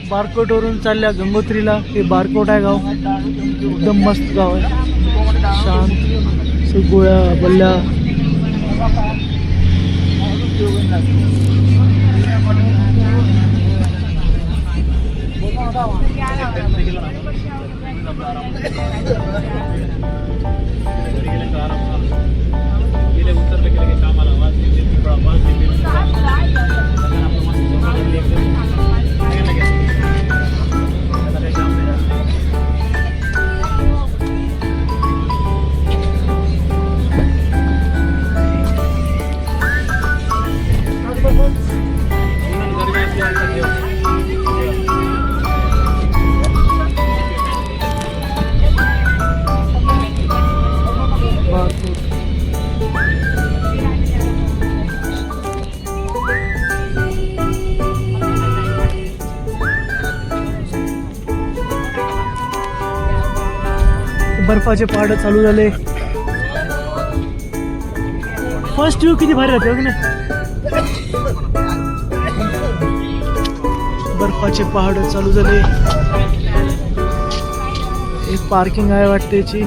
बारकोटवरून चालल्या गंगोत्रीला. हे बारकोट आहे गाव, एकदम मस्त गाव आहे, शांत, गोळ्या बल्ल्या. बर्फाचे पहाड चालू झाले. फर्स्ट व्ह्यू किती भारी राहते बघ ना. बर्फाचे पहाड चालू झाले. एक पार्किंग आहे वाटते याची,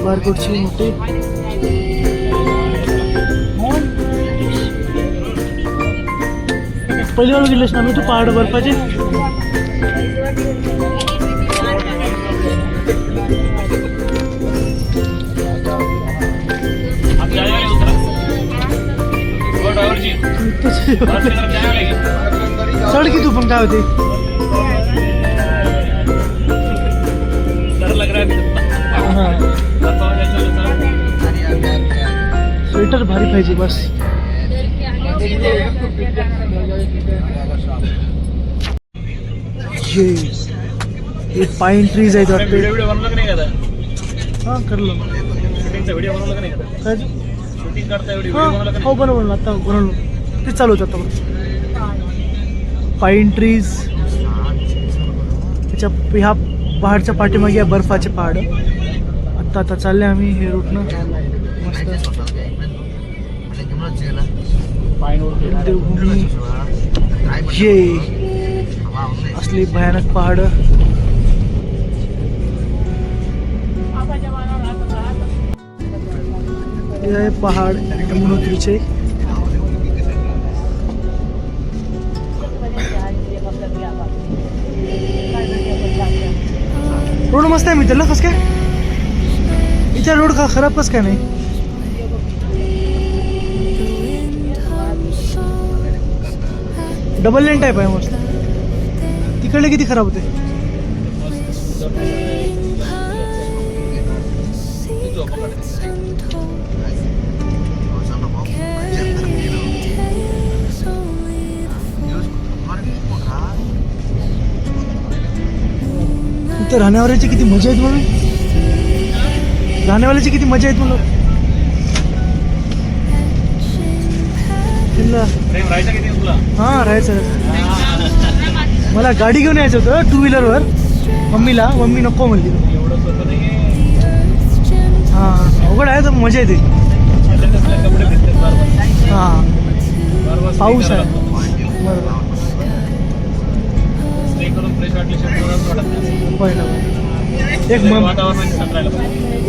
बारकोटची मोठी. पहिली वेळ गेलेस ना मी तू पहाड बर्फाचे. चढ की तू पण, काय होते. स्वेटर भारी पाहिजे बस. हे पाईन ट्रीज आहेत वाटते. हां करलो. हो बनवलं आता, बनवलं ते चालू होतं आता. पाईन ट्रीज, त्याच्या ह्या पहाडच्या पाठीमागे बर्फाचे पहाड. आता चालले आम्ही हे रूटनं मस्त. देवभूमी, हे असली भयानक पहाड. हे आहे पहाड यमुनोत्रीचे. रोड मस्त आहे मित्रांनो. कस काय इथे रोड का खराब कस काय नाही. डबल लेन टाईप आहे मस्त. तिकडले किती खराब होते. इथे राहण्यावाल्याची किती मजा आहेत म्हणून. राहण्यावाल्याची किती मजा आहेत म्हणून. हां राहायचं. मला गाडी घेऊन यायचं होतं 2 व्हीलरवर मम्मीला. मम्मी नको म्हणली. हां अवघड आहे तर मजा येते. हां पाऊस आहे बरोबर.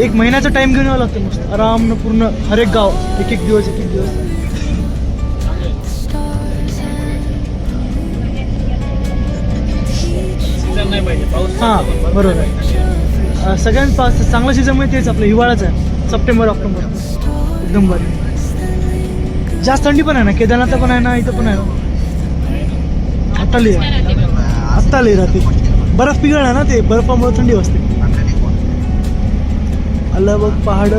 एक महिन्याचा टाइम घेऊन यावं लागतं मस्त आरामनं पूर्ण. हर एक गाव एक एक दिवस. हां बरोबर आहे. सगळ्यांत चांगला सीझन म्हणजे तेच आपलं हिवाळाच आहे. सप्टेंबर ऑक्टोबर एकदम बरं. जास्त थंडी पण आहे ना. केदारनाथ पण आहे ना, इथं पण आहे ना. आत्ता लई राहते. बर्फ पिघळला ना, ते बर्फामुळे थंडी वाजते. आलं बघ पहाड.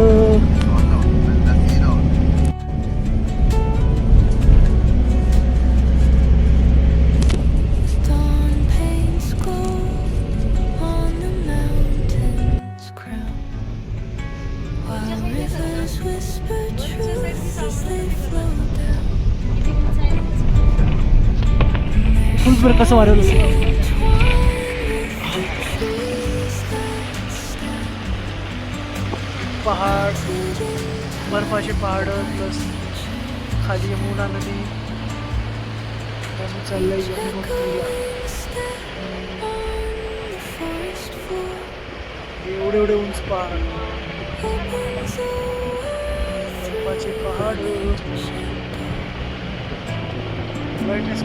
फुल कसं वाढवलं. पहाड, बर्फाचे पहाड प्लस खाली यमुना नदी. चाललंय एवढे एवढे उंच पहाड, बर्फाचे पहाड, ब्राईटनेस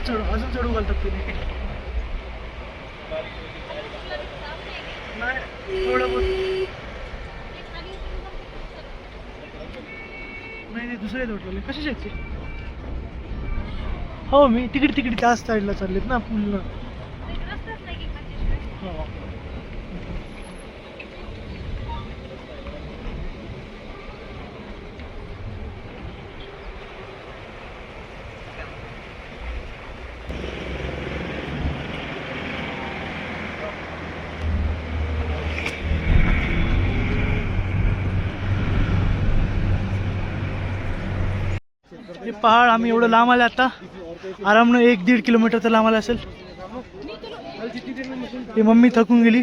अजून चढू घालतात तुम्ही नाही थोडं बहुत नाही दुसरे उठवले कशाचे आहेत ते? हो मी तिकडे त्याच साईडला चाललेत ना पूर्ण. हो हे पहाड आम्ही एवढं लांब आले आता आरामनं 1-1.5 किलोमीटर तर लांब आला असेल. ही मम्मी थकून गेली.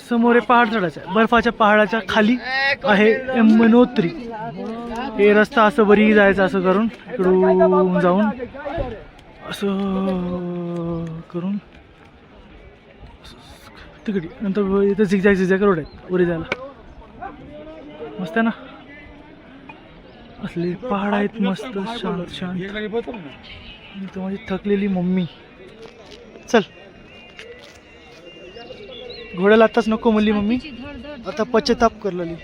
समोर हे पहाड चढायचं आहे. बर्फाच्या पहाडाच्या खाली आहे यमुनोत्री. हे रस्ता असं बरी जायचं असं करून इकडून जाऊन असं करून तिकडे नंतर इथं झिगझॅग रोड आहेत वरी जायला. मस्त आहे ना असले पहाड आहेत मस्त शांत शांत. इथं माझी थकलेली मम्मी. चल घोड्याला आत्ताच नको म्हणली मम्मी आता पश्चाताप करलेली.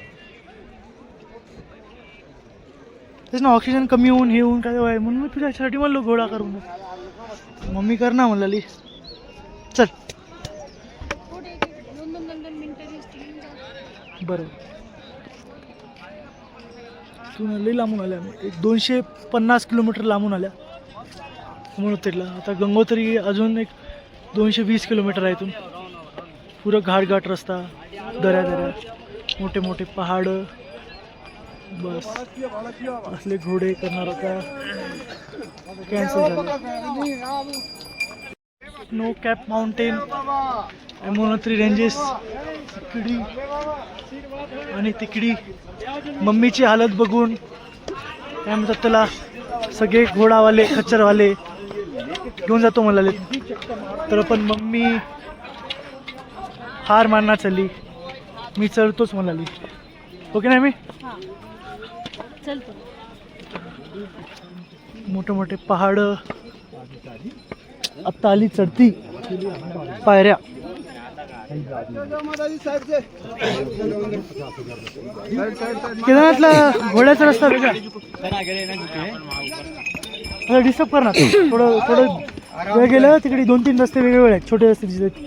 तेच ना ऑक्सिजन कमी होऊन हे होऊन काय व्हाय म्हणून मी तुझ्यासाठी म्हणलो घोडा करून. मम्मी कर ना म्हणलेली. चल बरं तू लई लांबून आल्या. एक 250 किलोमीटर लांबून आल्या यमुनोत्रीला. आता गंगोत्री अजून एक 220 किलोमीटर आहे. इथून पुरं घाट रस्ता, दऱ्या मोठे मोठे पहाड. बस असले घोडे करणार होता कॅन्सल झालं. Snow cap mountain, Yamunotri ranges तिकडी आणि तिकडी. मम्मीची हालत बघून काय म्हणतात त्याला सगळे घोडावाले खच्चरवाले घेऊन जातो म्हणाले. तर पण मम्मी हार मानणार चालली. मी चढतोच म्हणाली. ओके ना मी मोठे मोठे पहाड. आत्ता आली चढती पायऱ्या. केदारनाथला घोड्याचा रस्ता वेगळा. डिस्टर्ब करणार थोडं वेळ गेलं तिकडे 2-3 रस्ते वेगवेगळे आहेत. छोटे रस्ते दिसत.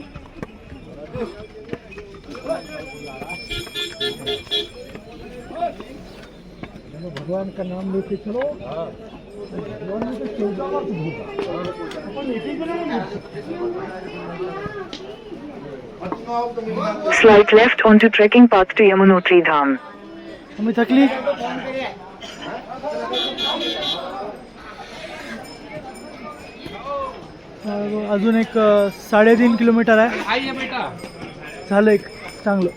भगवान का नाम लेते चलो. Slight left onto trekking path to Yamunotri Dham. हमें थकली. अजून एक 3.5 किलोमीटर आहे. झालं एक चांगलं.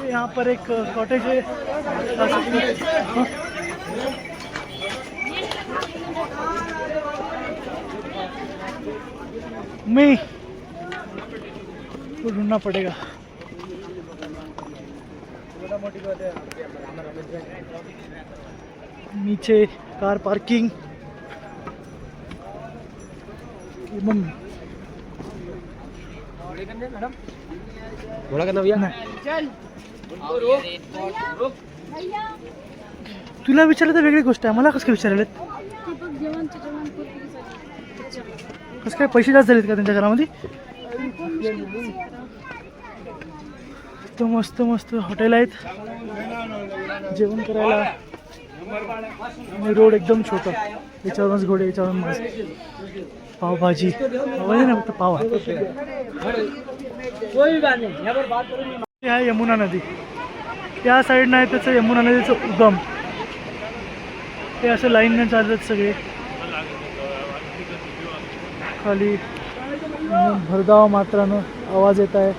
यहाँ पर एक कॉटेज है. मैं तो ढूंढना पड़ेगा. नीचे कार पार्किंग. मम्मी थोड़ा करना भैया. तुला विचारलं तर वेगळी गोष्ट आहे. मला कसं काय विचारले? कसं काय पैसे जास्त झालेत का त्यांच्या घरामध्ये? तर मस्त मस्त हॉटेल आहेत जेवण करायला. आणि रोड एकदम छोटा. याच्यावरूनच घोडे, याच्यावरून मस्त पावभाजी. पाव आहे ना, फक्त पाव आहे. हे आहे यमुना नदी. त्या साईडनं आहे त्याचं यमुना नदीचं उगम. ते असं लाईनने चालतात सगळे. खाली भरधाव मात्रानं आवाज येत आहे.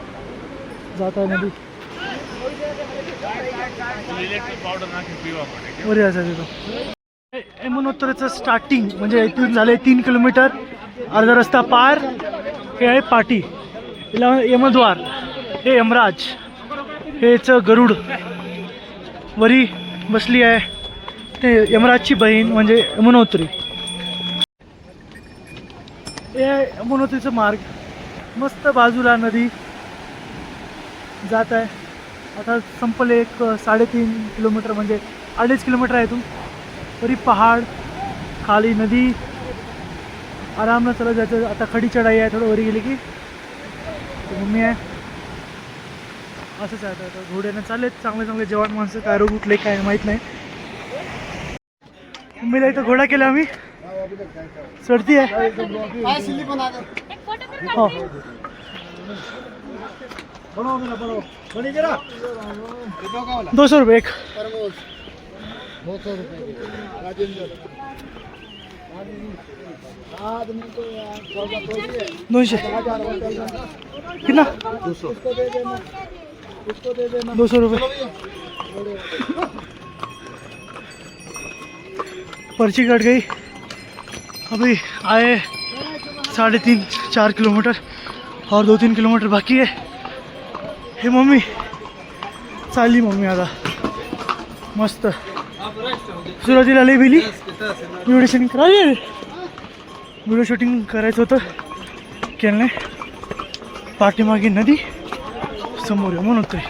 जात आहे नदी वर यायचं तिथं. यमुनोत्तरेचं स्टार्टिंग म्हणजे इथून झाले 3 किलोमीटर. अर्धा रस्ता पार. हे आहे पाटी. याला यमद्वार. हे यमराज. हेच गरुड वरी बसली आहे. ते यमराजची बहीण म्हणजे यमुनोत्री. हे आहे यमुनोत्रीचं मार्ग. मस्त बाजूला नदी जात आहे. आता संपले एक 3.5 किलोमीटर म्हणजे 2.5 किलोमीटर आहे इथून. वरी पहाड, खाली नदी. आरामनं चालत जायचं. आता खडी चढाई आहे. थोडं वरी गेली की मम्मी आहे. असंच आहे. आता घोड्यानं चाललेत चांगले चांगले जवान माणसं. काय रोग उठले काय माहीत नाही. मम्मीला इथं घोडा केला आम्ही. चढती आहे. हो 200 रुपये एक. 200 कितना? 200 रुपये. पर्ची कट गई. अभी आए 3.5-4 किलोमीटर और 2-3 किलोमीटर बाकी है. हे मम्मी चालली. मम्मी आता मस्त. सुरुवातीला लई बिली व्हिडिओ शूटिंग करायला. व्हिडिओ शूटिंग करायचं होतं केलं नाही. पाठीमागे नदी, समोर यमुनोत्री.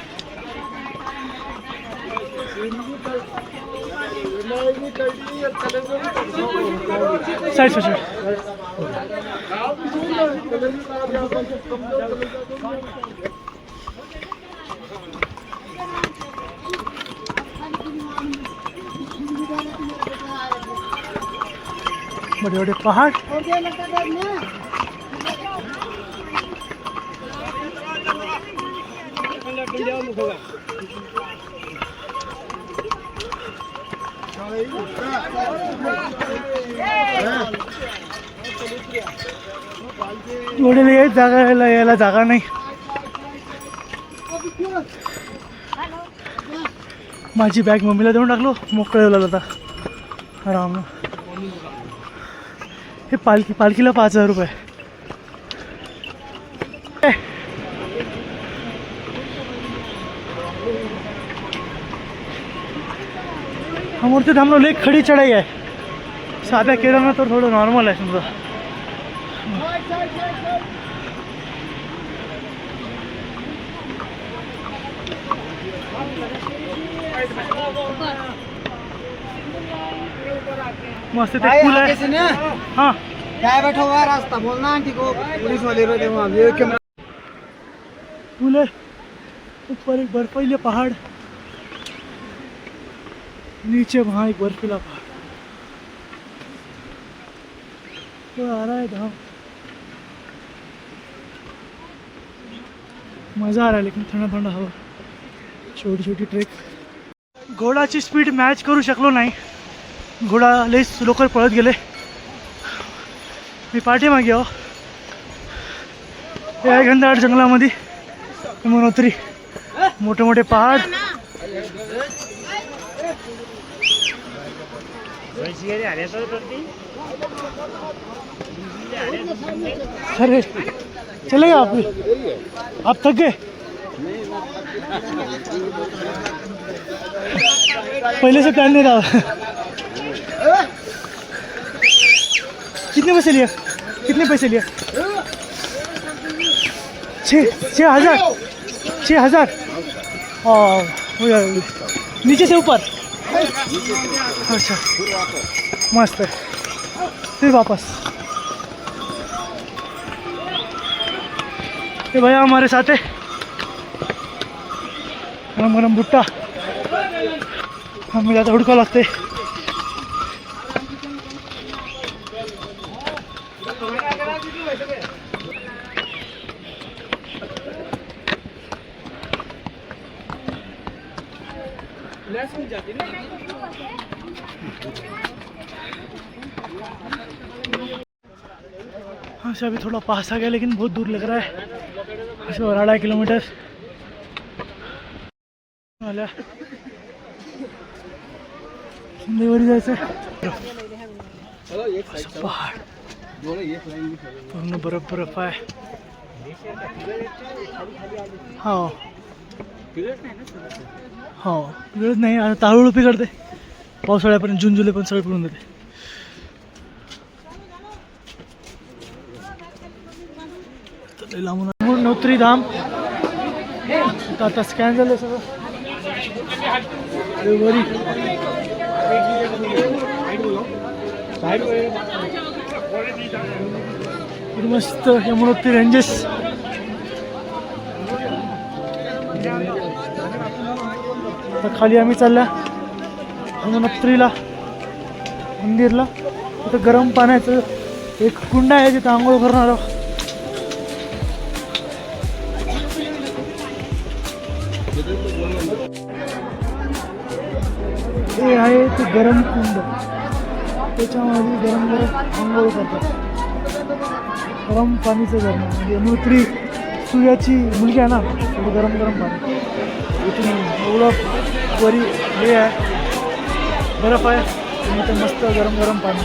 साईड साईड बड़े बड़े पहाड़. घोड्याला यायला जागा नाही. माझी बॅग मम्मीला देऊन टाकलो. मोकळं आता आराम. हे पालखीला 5,000 रुपये. समोरचे थांबलो. लई खडी चढाई आहे. साध्या केदारनाथ तर थोडं नॉर्मल आहे समजा. मस्त ते पूल आहे. हाँ क्या बैठा हुआ है रास्ता बोलना आंटी को. पुलिस वाले रहते वहाँ भी कैमरा. पूल है. ऊपर एक बर्फीले पहाड़. नीचे वहाँ एक बर्फीला पहाड़. तो आ रहा है धाम. मज़ा आ रहा है लेकिन ठंडा ठंडा हवा. छोटी छोटी ट्रेक. घोडाची स्पीड मॅच करू शकलो नाही. घोडा लईच लवकर पळत गेले. मी पाठीमागे आहो. या घनदाट जंगलामध्ये यमुनोत्री, मोठे मोठे पहाड. अरे चलेगा आप थक गए? पहले से प्लान नहीं रहा. कितने पैसे लिया? कितने पैसे लिया? 6,000. 6,000. नीचे से ऊपर. अच्छा मस्त है. फिर वापस. ये भैया हमारे साथ है. गरम गरम भुट्टा हमें ज़्यादा हुडका लागते. हाँ से अभी थोड़ा पास आ गया लेकिन बहुत दूर लग रहा है. ऐसे 2.5 किलोमीटर आल्या. संदेवरी जायचं. असं पहाड पूर्ण बर्फ बर्फ आहे. हो हो वेळच नाही. आता ताळूळ पिकडते. पावसाळ्यापर्यंत जून जुलै पण सगळे पडून जाते. यमुनोत्री धाम आता स्कॅन झालं सगळं. वरी मस्त यमुनोत्री रेंजेस. आता खाली आम्ही चालल्या यमुनोत्रीला मंदिरला. तिथं गरम पाण्याचं एक कुंड आहे तिथं आंघोळ करणार आहोत. हे आहे ते गरम कुंड. त्याच्यामध्ये गरम गरम आंघोळ करतात. गरम पाणीचं गरम म्हणजे यमुनोत्री सूर्याची मुलगी आहे ना. थोडं गरम गरम पाणी. इथून एवढं वरी हे आहे बर्फ आहे आणि इथं मस्त गरम गरम पाणी.